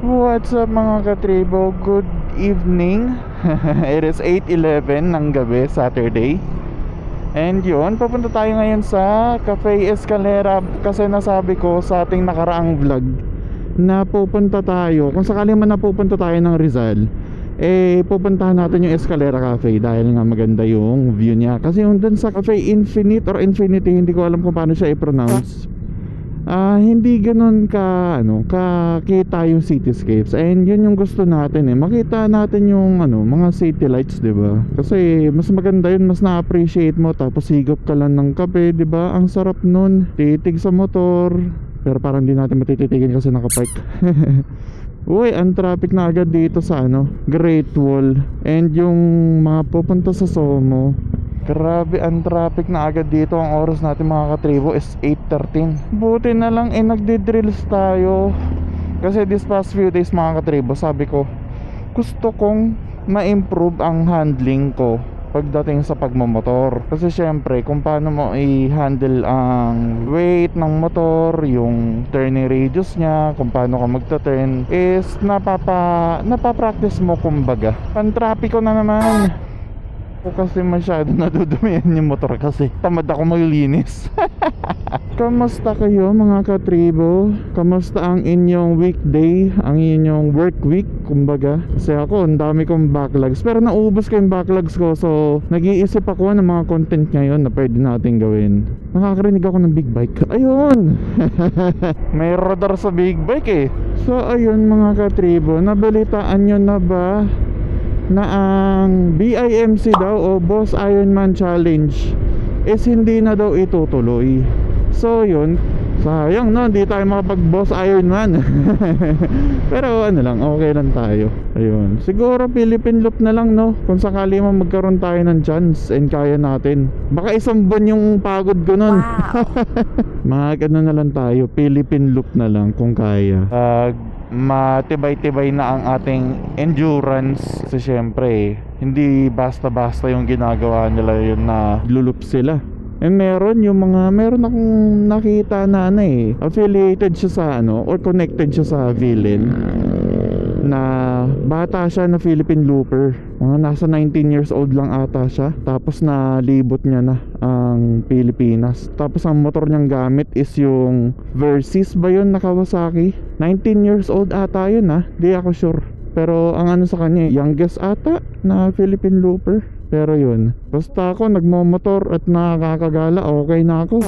What's up mga katribo? Good evening. It is 8:11 ng gabi, Saturday. And yun, papunta tayo ngayon sa Cafe Escalera. Kasi nasabi ko sa ating nakaraang vlog na pupunta tayo, kung sakali man napupunta tayo ng Rizal, pupuntahan natin yung Escalera Cafe dahil nga maganda yung view niya. Kasi yung dun sa Cafe Infinite or Infinity, hindi ko alam kung paano siya i-pronounce, hindi ganun kakita yung cityscapes. And yun yung gusto natin makita natin yung mga city lights, 'di ba? Kasi mas maganda yun, mas na-appreciate mo. Tapos higop ka lang ng kape, 'di ba? Ang sarap nun. Titig sa motor. Pero parang hindi natin matititigin kasi nakapark. Uy, ang traffic na agad dito sa Great Wall. And yung mga pupunta sa Somo, grabe ang traffic na agad dito. Ang oras natin mga katribo is 8:13. Buti na lang nagdi-drills tayo. Kasi this past few days mga katribo, sabi ko gusto kong ma-improve ang handling ko pagdating sa pagmamotor. Kasi syempre kung paano mo i-handle ang weight ng motor, yung turning radius niya, kung paano ka magta-turn, is napapractice mo kumbaga. Pan-trapiko na naman kasi masyado nadudumihan yung motor kasi tamad ako maglinis. Kamusta kayo mga katribo? Kamusta ang inyong weekday? Ang inyong work week kumbaga? Kasi ako ang dami kong backlogs, pero naubos ko yung backlogs ko. So nag-iisip ako ng mga content ngayon na pwede natin gawin. Nakakarinig ako ng big bike. Ayun. May radar sa big bike So ayun mga katribo, nabalitaan nyo na ba na ang BIMC daw o Boss Ironman Challenge is hindi na daw itutuloy? So yun, sayang hindi tayo makapag Boss Ironman. Pero okay lang tayo. Ayun, siguro Philippine Loop na lang kung sakali mo magkaroon tayo ng chance and kaya natin. Baka isang buwan yung pagod ko nun. Wow. Na lang tayo, Philippine Loop na lang kung kaya. Matibay-tibay na ang ating endurance. Kasi syempre hindi basta-basta yung ginagawa nila yun na lulup sila. Meron akong nakita na affiliated siya sa or connected siya sa villain na bata siya na Philippine looper. Mga nasa 19 years old lang ata siya. Tapos nalibot niya na ang Pilipinas. Tapos ang motor niyang gamit is yung Versys ba yun na Kawasaki? 19 years old ata yun di ako sure. Pero ang sa kanya youngest ata na Philippine looper. Pero yun, basta ako nagmomotor at nakakagala, okay na ako.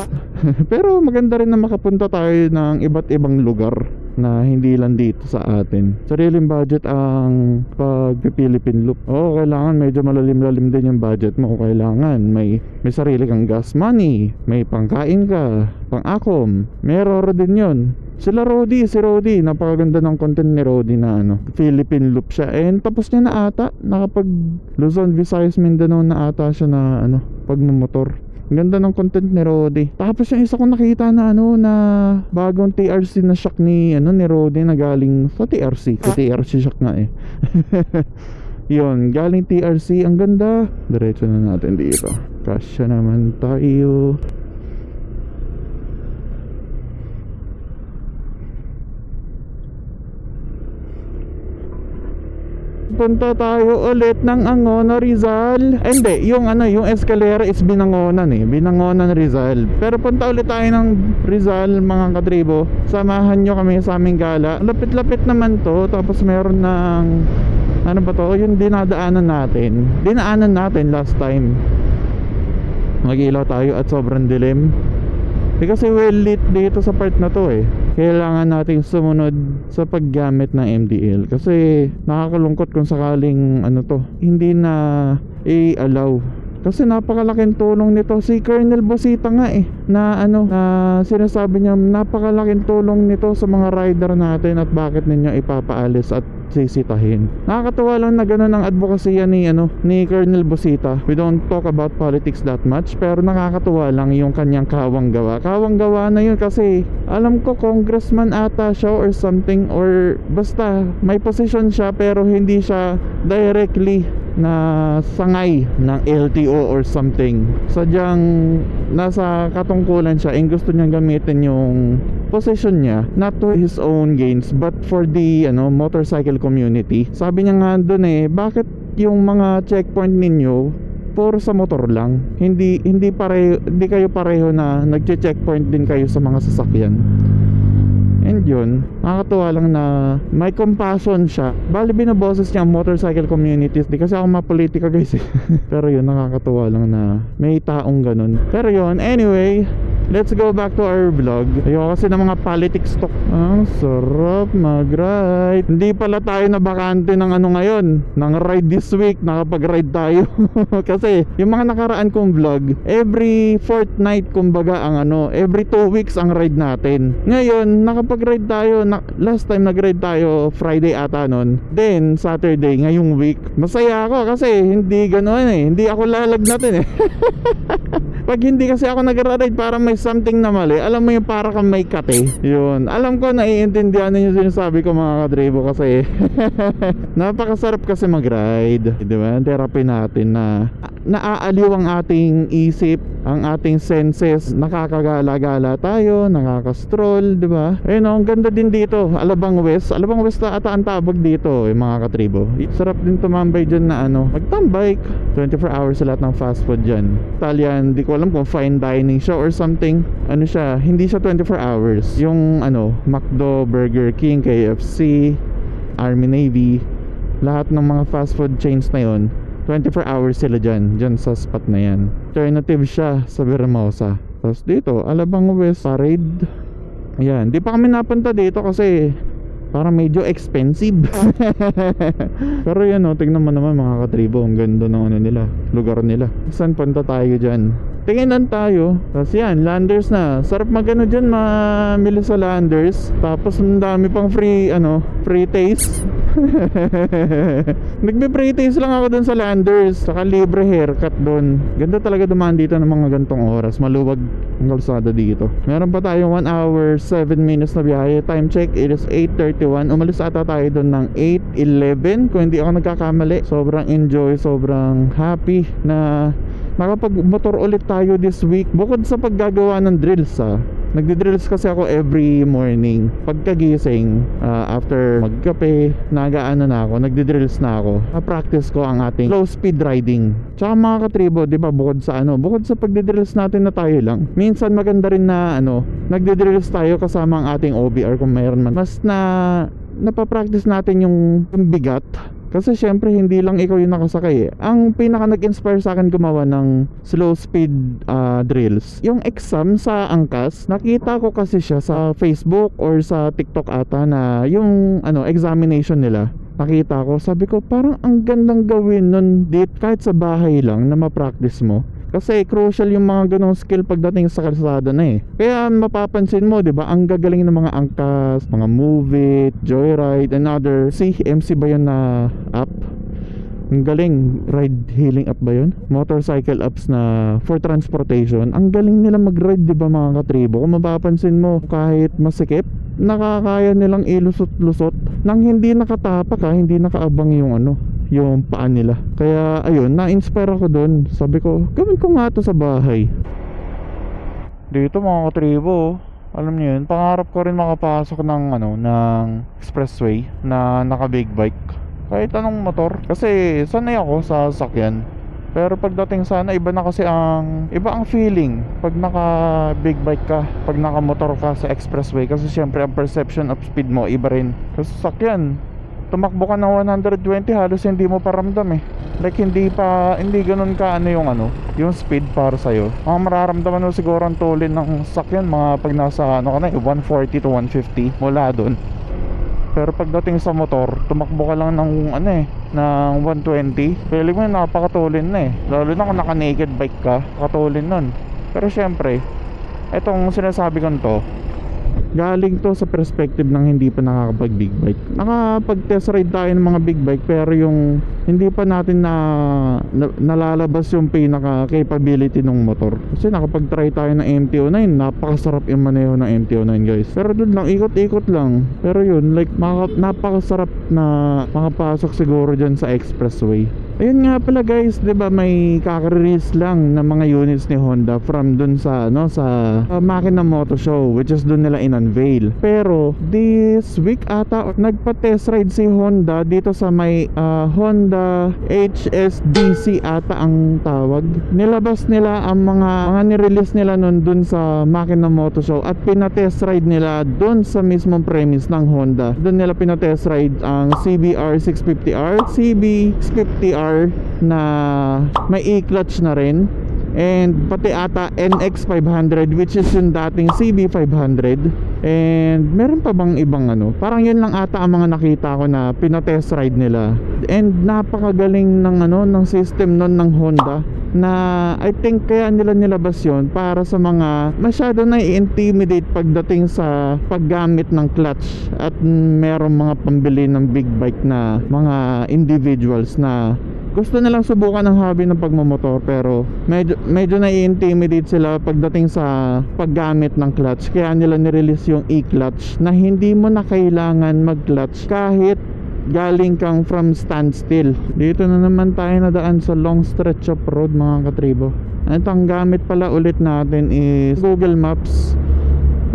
Pero maganda rin na makapunta tayo ng iba't ibang lugar na hindi lang dito sa atin. Sariling budget ang pag-Philippine Loop. Kailangan medyo malalim-lalim din yung budget mo. Kailangan may sarili kang gas money, may pangkain ka, pang-akom. May Roro din yun. Si Rodi, napakaganda ng content ni Rodi na Philippine Loop siya. And tapos niya na ata, nakapag Luzon, Visayas, Mindanao na ata siya na pagmumotor. Ganda ng content ni Rodi. Tapos yung isa ko nakita na na bagong TRC na shock ni Rodi na galing sa TRC. Sa TRC shock nga Yun, galing TRC, ang ganda. Diretso na natin dito. Kasya naman tayo. Punta tayo ulit ng Angono, Rizal. Hindi, yung Escalera is Binangonan Binangonan, Rizal. Pero punta ulit tayo ng Rizal mga katribo. Samahan nyo kami sa aming gala. Lapit-lapit naman to. Tapos meron ng yung dinaanan natin last time. Mag-ilaw tayo at sobrang dilim. Kasi well lit dito sa part na to Kailangan nating sumunod sa paggamit ng MDL. Kasi nakakalungkot kung sakaling hindi na i-allow. Kasi napakalaking tulong nito. Si Colonel Bosita nga na sinasabi niya napakalaking tulong nito sa mga rider natin at bakit ninyo ipapaalis at sisitahin. Nakakatuwa lang na gano'n ang advokasya ni Colonel Bosita. We don't talk about politics that much, pero nakakatuwa lang yung kanyang kawang gawa na yun. Kasi alam ko congressman ata siya or something, or basta may position siya pero hindi siya directly na sangay ng LTO or something. Sadyang nasa katungkulan siya, gusto niyang gamitin yung position niya, not to his own gains but for the motorcycle community. Sabi niya nga doon bakit yung mga checkpoint ninyo puro sa motor lang, hindi kayo pareho na nagche-checkpoint din kayo sa mga sasakyan. And yun, nakakatuwa lang na may compassion siya. Bali binaboses niya ang motorcycle communities. Di kasi ako mapolitika guys pero yun, nakakatuwa lang na may taong ganun. Pero yun, anyway, let's go back to our vlog. Ayoko kasi ng mga politics talk. Ang sarap mag-ride. Hindi pala tayo na bakante ng ngayon, ng ride this week. Nakapag-ride tayo kasi yung mga nakaraan kong vlog, every fortnight kumbaga every 2 weeks ang ride natin. Ngayon, nakapag-ride tayo. Last time nag-ride tayo Friday ata nun. Then Saturday, ngayong week. Masaya ako kasi hindi ganoon hindi ako lalagnatin Pag hindi kasi ako nag-ride para may something na mali, alam mo yung para kang may kate. Yun, alam ko naiintindihan niyo yung sinasabi ko mga kadribo kasi napakasarap kasi mag-ride, di ba? Therapy natin na naaaliw ang ating isip, ang ating senses, nakakagala-gala tayo, nakaka-stroll, di ba? Ayun, ang ganda din dito, Alabang West na ata ang tabag dito, mga katribo. Sarap din tumambay dyan na magtambike, 24 hours sa lahat ng fast food dyan. Italian, di ko alam kung fine dining siya or something. Siya, hindi siya 24 hours. Yung McDo, Burger King, KFC, Army Navy, lahat ng mga fast food chains na yon, 24 hours sila dyan sa spot na yan. Alternative siya sa Vermosa. Tapos dito, Alabang West Parade. Ayan, di pa kami napunta dito kasi parang medyo expensive pero yan tignan mo naman mga katribo, ang ganda ng nila, lugar nila. Saan punta tayo dyan? Tinginan tayo. Tapos yan, Landers na. Sarap dyan, mamili sa Landers. Tapos ang dami pang free taste nagbe-free taste lang ako dun sa Landers. Saka libre haircut dun. Ganda talaga dumaan dito ng mga gantong oras. Maluwag ang kalsada dito. Meron pa tayong 1 hour 7 minutes na biyahe. Time check, it is 8:31. Umalis ata tayo dun ng 8:11 kung hindi ako nagkakamali. Sobrang enjoy, sobrang happy na nakapag-motor ulit tayo this week. Bukod sa paggagawa ng drills nagdi-drills kasi ako every morning. Pagkagising, after magkape, nagaano na ako, nagdi-drills na ako. Na-practice ko ang ating low speed riding. Tsaka mga katribo, di ba, bukod sa pagdi-drills natin na tayo lang, minsan maganda rin na nagdi-drills tayo kasama ang ating OBR kung mayroon man. Mas napapractice natin yung bigat. Kasi syempre hindi lang ikaw yung nakasakay Ang pinaka nag-inspire sa akin gumawa ng slow speed drills, yung exam sa angkas. Nakita ko kasi siya sa Facebook or sa TikTok ata na yung examination nila. Nakita ko, sabi ko parang ang gandang gawin nun kahit sa bahay lang na ma-practice mo. Kasi crucial yung mga ganong skill pagdating sa kalsada na Kaya mapapansin mo, 'di ba, ang gagaling ng mga angkas, mga Move It, Joyride, and other MC ba yun na app? Ang galing, ride hailing app ba yun? Motorcycle apps na for transportation. Ang galing nila mag-ride, 'di ba mga katribo? Kung mapapansin mo, kahit masikip, nakakaya nilang ilusot-lusot nang hindi nakatapak hindi nakaabang yung paan nila. Kaya ayun, na-inspire ako doon. Sabi ko, gawin ko nga to sa bahay. Dito mga katribo, alam niyo yun, pangarap ko rin makapasok ng expressway na naka big bike. Kahit anong motor. Kasi sanay ako sa sasakyan. Pero pagdating sana, iba ang feeling pag naka big bike ka, pag naka motor ka sa expressway. Kasi syempre ang perception of speed mo iba rin. Kasi sasakyan, tumakbo ka ng 120, halos hindi mo pa ramdam Like hindi ganun ka yung speed para sa'yo. Mga mararamdaman mo siguro ang tulin ng sakyan mga pag nasa 140 to 150 mula dun. Pero pagdating sa motor, tumakbo ka lang ng ng 120, feeling mo napakatulin na lalo na kung naka naked bike ka, katulin nun. Pero syempre, etong sinasabi ko to, galing to sa perspective ng hindi pa nakakapag big bike. Nakapag test ride tayo ng mga big bike, pero yung hindi pa natin nalalabas yung pinaka capability ng motor. Kasi nakapag try tayo ng MT-09, napakasarap yung maneho ng MT-09 guys. Pero dun lang, ikot-ikot lang. Pero yun, like napakasarap na makapasok siguro dyan sa expressway. Ayun nga pala guys, 'di ba, may kaka-release lang ng mga units ni Honda from dun sa sa Makina Moto Show, which is dun nila Vale. Pero this week ata nagpa-test ride si Honda dito sa may Honda HSDC ata ang tawag. Nilabas nila ang mga nirelease nila nun dun sa Makina Moto Show at pinatest ride nila dun sa mismong premise ng Honda. Dun nila pinatest ride ang CBR 650R, CB650R na may e-clutch na rin, and pati ata NX 500 which is yung dating CB 500. And meron pa bang ibang parang yun lang ata ang mga nakita ko na pinatest ride nila. And napakagaling ng system nun ng Honda, na I think kaya nila nilabas yun para sa mga masyado na i-intimidate pagdating sa paggamit ng clutch at merong mga pambili ng big bike na mga individuals na gusto nilang subukan ang hobby ng pagmamotor, pero medyo na-intimidate sila pagdating sa paggamit ng clutch. Kaya nila nirelease yung e-clutch na hindi mo na kailangan mag-clutch kahit galing kang from standstill. Dito na naman tayo nadaan sa long stretch of road, mga katribo. At ang gamit pala ulit natin is Google Maps.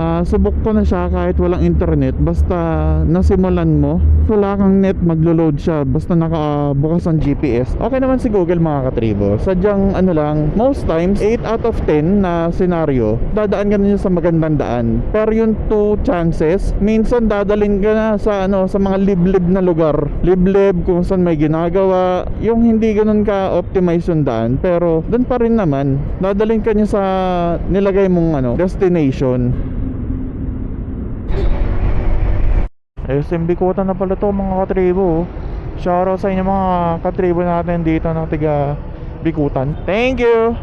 Subok ko na siya kahit walang internet. Basta nasimulan mo, wala kang net, maglo-load siya basta nakabukas ang GPS. Okay naman si Google, mga katribo. Sadyang lang, most times 8 out of 10 na scenario, dadaan ka na sa magandang daan. Pero yung 2 chances, minsan dadalhin ka na sa sa mga liblib na lugar. Liblib kung saan may ginagawa, yung hindi ganun ka optimize yung daan, pero doon pa rin naman dadalhin ka niya sa nilagay mong destination. SM Bikutan na pala to, mga katribo. Shoutout sa inyo, mga katribo natin dito ng tiga Bikutan. Thank you.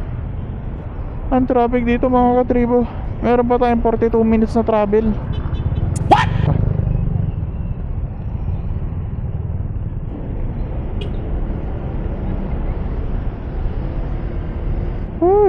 Ang traffic dito, mga katribo. Meron pa tayong 42 minutes na travel.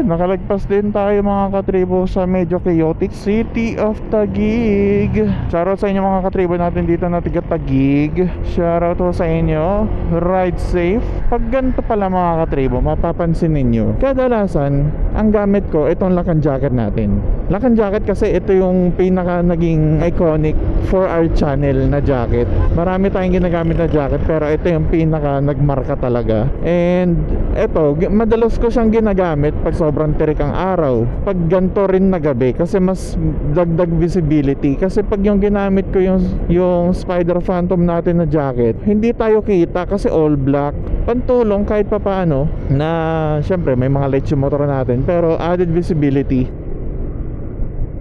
Nakalagpas din tayo, mga katribo, sa medyo chaotic city of Taguig. Shoutout sa inyo, mga katribo natin dito na tiga Taguig. Shoutout ho sa inyo. Ride safe. Pag ganito pala, mga katribo, mapapansin ninyo, kadalasan ang gamit ko itong Lakan jacket natin. Lakan jacket kasi ito yung pinaka naging iconic for our channel na jacket. Marami tayong ginagamit na jacket, pero ito yung pinaka nagmarka talaga. And ito, madalas ko siyang ginagamit pag sobrang tirik ang araw, pag ganto rin na gabi, kasi mas dagdag visibility. Kasi pag yung ginamit ko yung Spider Phantom natin na jacket, hindi tayo kita kasi all black. Pantulong kahit papaano na syempre may mga lights yung motor natin, pero added visibility.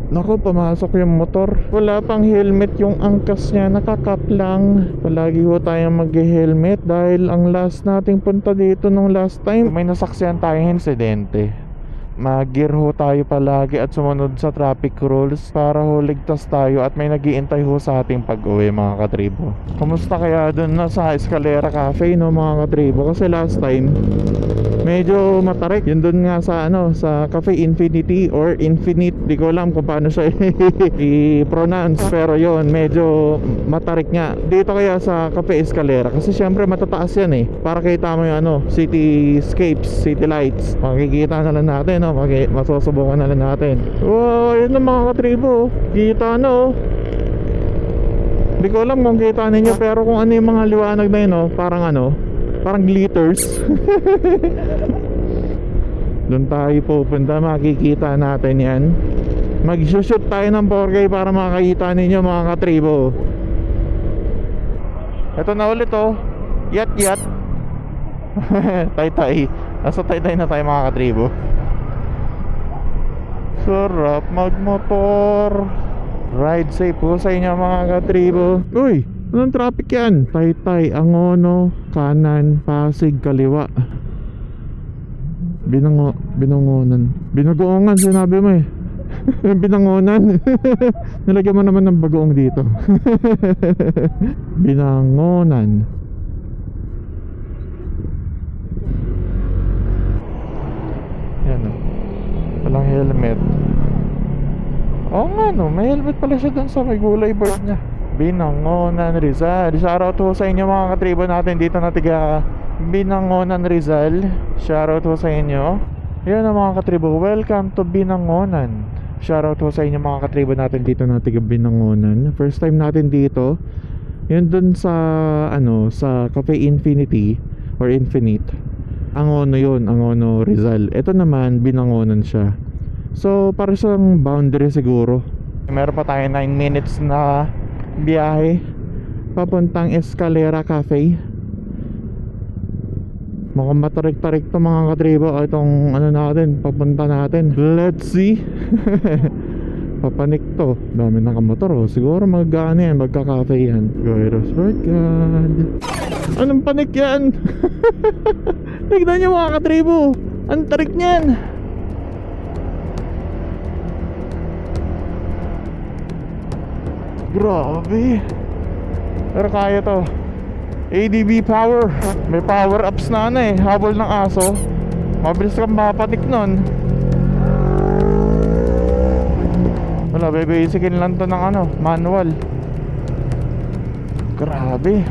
Naku, pumasok yung motor. Wala pang helmet yung angkas niya, nakakap lang. Palagi ho tayong mag-helmet dahil ang last nating punta dito nung last time, may nasaksihan tayong insidente. Mag-gear ho tayo palagi at sumunod sa traffic rules para ho ligtas tayo at may nag-iintay ho sa ating pag-uwi, mga katribo. Kumusta kaya dun na sa Escalera Cafe, mga katribo? Kasi last time medyo matarik yun dun nga sa sa Cafe Infinity or Infinite, di ko alam kung paano siya i-pronounce, pero yon medyo matarik nga. Dito kaya sa Cafe Escalera kasi syempre matataas yan para kita mo yung cityscapes, city lights, makikita na lang natin, masusubukan na lang natin. Wow, yun ang mga katribo, kita di ko alam kung kita ninyo, pero kung ano yung mga liwanag na yun, parang glitters. Doon tayo pupunta, makikita natin yan. Mag-shoot tayo ng 4K para makakita ninyo, mga katribo. Ito na ulit yat tay-tay. Nasa tay-tay na tayo, mga katribo. Sarap magmotor. Ride safe po sa inyo, mga katribo. Uy, anong traffic yan? Taytay, Angono, kanan, Pasig, kaliwa. Binangonan. Binagoongan, sinabi mo Binangonan. Nilagyan mo naman ng bagoong dito. Binangonan. Yan walang helmet. Oo nga may helmet pala siya dun sa may gulay board niya. Binangonan, Rizal. Shoutout ho sa inyo, mga katribo natin dito na tiga Binangonan, Rizal. Shoutout ho sa inyo. Yan ang mga katribo, welcome to Binangonan. Shoutout ho sa inyo mga katribo natin dito na tiga Binangonan. First time natin dito. Yun dun sa ano, sa Cafe Infinity or Infinite. Angono yun, Angono Rizal. Ito naman Binangonan siya. So para siyang boundary siguro. Meron pa tayo 9 minutes na biyahe papuntang Escalera Cafe. Mukhang matarik-tarik to mga katribo. Itong ano natin, papunta natin. Let's see. Papanik to. Dami nakamotor oh. Siguro mag-ano yan, magka-cafe yan. Gyros right God. Anong panik yan? Tignan nyo mga katribo. Ang tarik niyan. Grabe. Pero kaya to. ADB power. May power ups na ano eh. Habol ng aso. Mabilis kang mapatik nun. Wala, bebasikin lang to ng ano, manual. Grabe.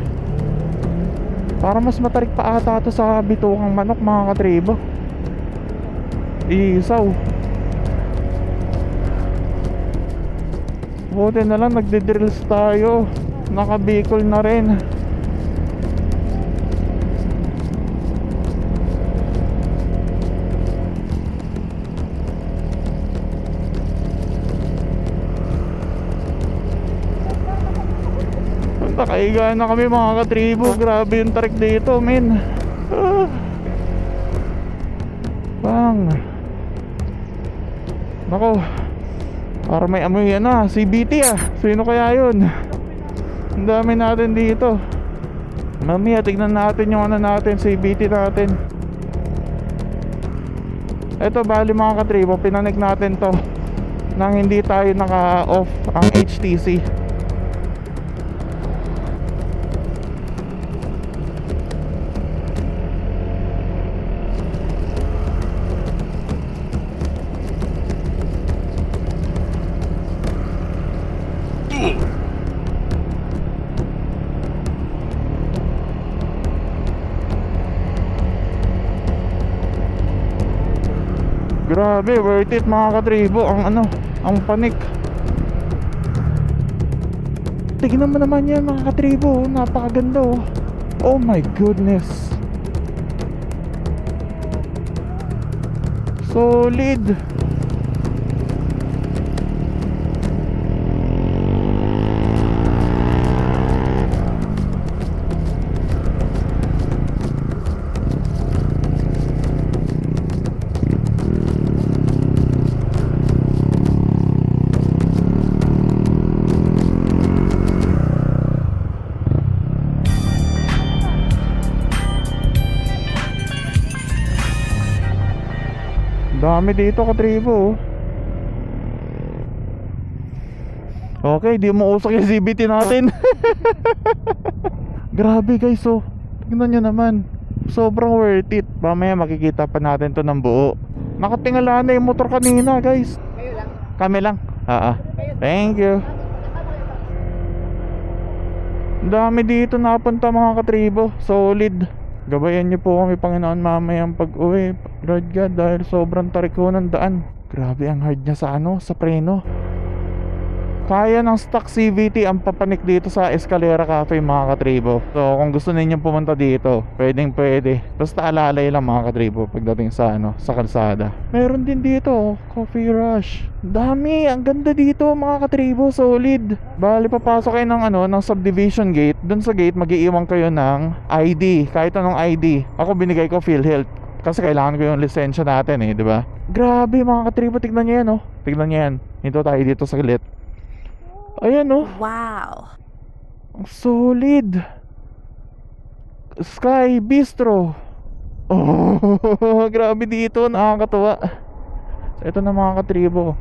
Para mas matarik pa ata to sa bitukang manok mga katribo. Isaw. Buti na lang nagdi-drills tayo. Naka-Bicol na rin. Nakaiga na kami mga katribo. Grabe yung tarik dito men. Bang. Nako. Para may amoy yan ah, CBT ah. Sino kaya yun? Ang dami natin dito. Mamaya tignan natin yung ano natin, CBT natin. Eto bali mga katribo, pinanik natin to nang hindi tayo naka-off ang HTC. Grabe, worth it mga katribo. Ang ano, ang panik. Tignan mo naman yan mga katribo. Napakaganda oh. Oh my goodness. Solid. Dami dito katribo. Okay, di mo usok yung CBT natin. Grabe guys oh. Tingnan nyo naman. Sobrang worth it. Mamaya makikita pa natin to ng buo. Nakatingala na yung motor kanina guys. Kayo lang? Kami lang. Thank you. Dami dito napunta mga katribo. Solid. Gabayan niyo po kami Panginoon mamayang pag-uwi. Lord God, dahil sobrang tarik ko ng daan. Grabe ang hard niya sa ano, sa preno. Kaya ng stock CVT ang papanik dito sa Escalera Cafe mga katribo. So kung gusto ninyong pumunta dito, pwedeng pwede. Basta alalay lang mga katribo pagdating sa ano, sa kalsada. Meron din dito, Coffee Rush. Dami, ang ganda dito mga katribo, solid. Bali papasok kayo ng ano, ng subdivision gate. Doon sa gate mag-iiwan kayo ng ID, kahit anong ID. Ako binigay ko PhilHealth kasi kailangan ko yung lisensya natin eh, di ba? Grabe mga katribo, tignan niyo yan oh. Tignan niyo yan. Hinto tayo dito sa glit. Ayan oh. Wow. Ang solid. Sky Bistro. Oh, grabe dito, nakakatuwa. Ito na mga katribo,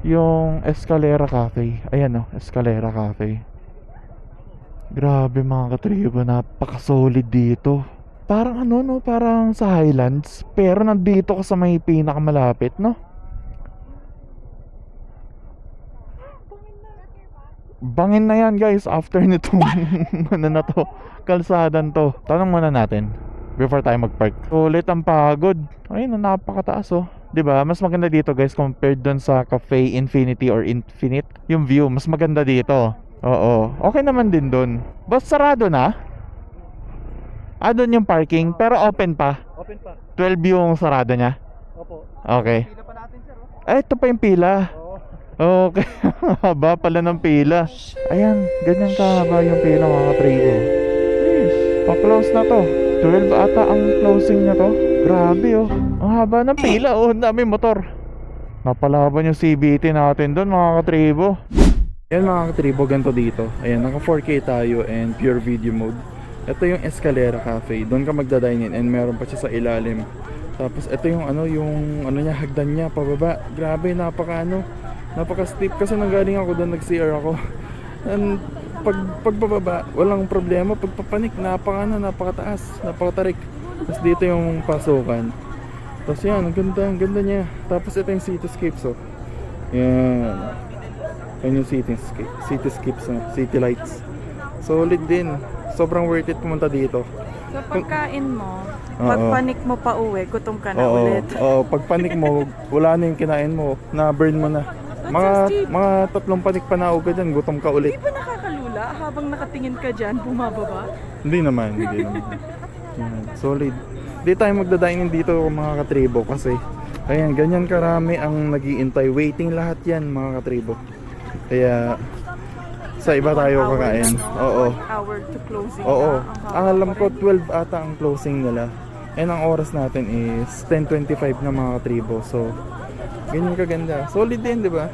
yung Escalera Cafe. Ayan oh, Escalera Cafe. Grabe mga katribo, napaka-solid dito. Parang ano no, parang sa Highlands, pero nandito ka sa may pinakamalapit no. Bangin na yan guys after nitong ano na to, kalsadan to. Tanong muna natin before tayo magpark. Ulit ang pagod. Ayun, napakataas oh. 'Di ba? Mas maganda dito guys compared doon sa Cafe Infinity or Infinite. Yung view mas maganda dito. Oo. Okay naman din doon. Boss, sarado na? Doon yung parking pero open pa. Open pa. 12 yung sarado niya. Opo. Okay. Pila pa natin, sir. Ito pa yung pila. Oo. Okay. Haba pala ng pila. Ayan, ganyan kahaba yung pila mga katribo. Yes. Pa-close na to. 12 ata ang closing na to. Grabe oh. Ang haba ng pila oh. Ang dami motor. Napalaban yung CVT natin doon mga katribo. Yan mga katribo, ganito dito. Ayan, naka 4K tayo and pure video mode. Ito yung Escalera Cafe. Doon ka magda-dine in and meron pa siya sa ilalim. Tapos ito yung niya, hagdan niya pababa. Grabe, napaka steep kasi nanggaling ako doon, nag-CR ako. And pagbababa, walang problema. Pagpapanik, napakataas, napakatarik. Tapos dito yung pasukan. Tapos yan, ang ganda niya. Tapos ito yung cityscapes oh. Yan. Yan yung cityscapes, city lights. Solid din. Sobrang worth it pumunta dito. So pagkain mo, Oo. pagpanik mo pa uwi, gutom ka na Oo, ulit. oo, pag panik mo, wala na yung kinain mo, na-burn mo na. Mga 3 panik pa na agad yan, gutom ka ulit. Di ba nakakalula habang nakatingin ka dyan, bumababa? Hindi naman. Yan, solid. Di tayo magdadainin dito mga katribo kasi ayan, ganyan karami ang nag-iintay. Waiting lahat yan mga katribo. Kaya sa iba tayo kakain. Oo. 1 hour to closing Oo. na. Ang alam ko 12 ata ang closing nila. And ang oras natin is 10:25 na mga katribo. So ganyan kaganda. Solid din, 'di ba?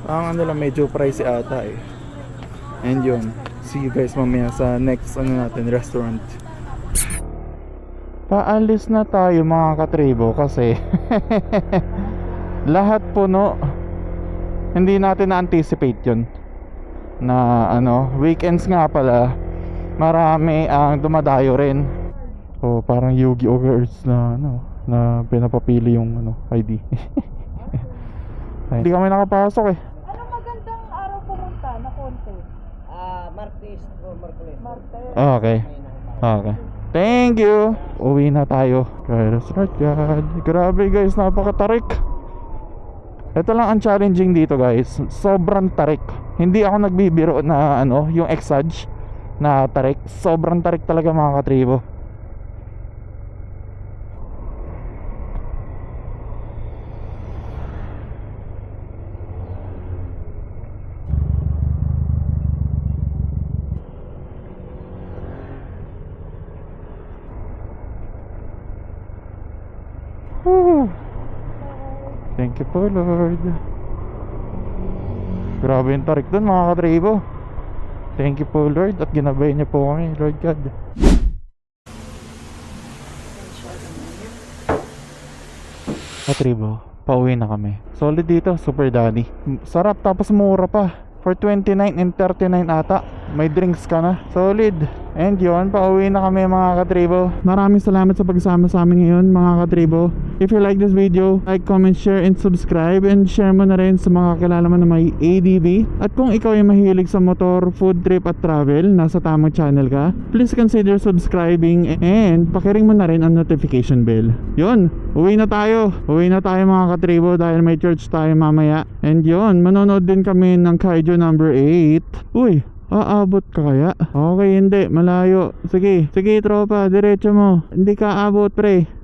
Ang lang medyo pricey ata eh. And yun. See you guys mamaya sa next natin restaurant. Paalis na tayo mga katribo kasi lahat puno. Hindi natin na-anticipate yun na weekends nga pala marami ang dumadayo rin. So parang Yu-Gi-Oh girls na na pinapapili yung ID. Hindi kami nakapasok eh. Anong magandang araw pumunta na konti? Martes o Merkules. Martes. Okay. Okay. Thank you. Uwi na tayo. Grabe guys, napakatarik. Ito lang ang challenging dito guys. Sobrang tarik. Hindi ako nagbibiro na yung Exage na tarik. Sobrang tarik talaga mga katribo. Whew. Thank you po Lord. Grabe yung tarik dun mga katribo. Thank you po Lord at ginabay niyo po kami Lord God. Katribo, pauwi na kami. Solid dito, Super Daddy. Sarap tapos mura pa. For 29 and 39 ata. May drinks ka na. Solid. And yun, pauwi na kami mga katribo. Maraming salamat sa pagsama sa amin ngayon mga katribo. If you like this video, like, comment, share, and subscribe. And share mo na rin sa mga kakilala mo na may ADV. At kung ikaw ay mahilig sa motor, food trip at travel, nasa tamang channel ka, please consider subscribing and pakiring mo na rin ang notification bell. Yun, uwi na tayo. Uwi na tayo mga katribo dahil may church tayo mamaya. And yun, manonood din kami ng Kaijo number 8. Uy, aabot ka kaya? Okay, hindi, malayo. Sige tropa, diretso mo. Hindi ka aabot pre.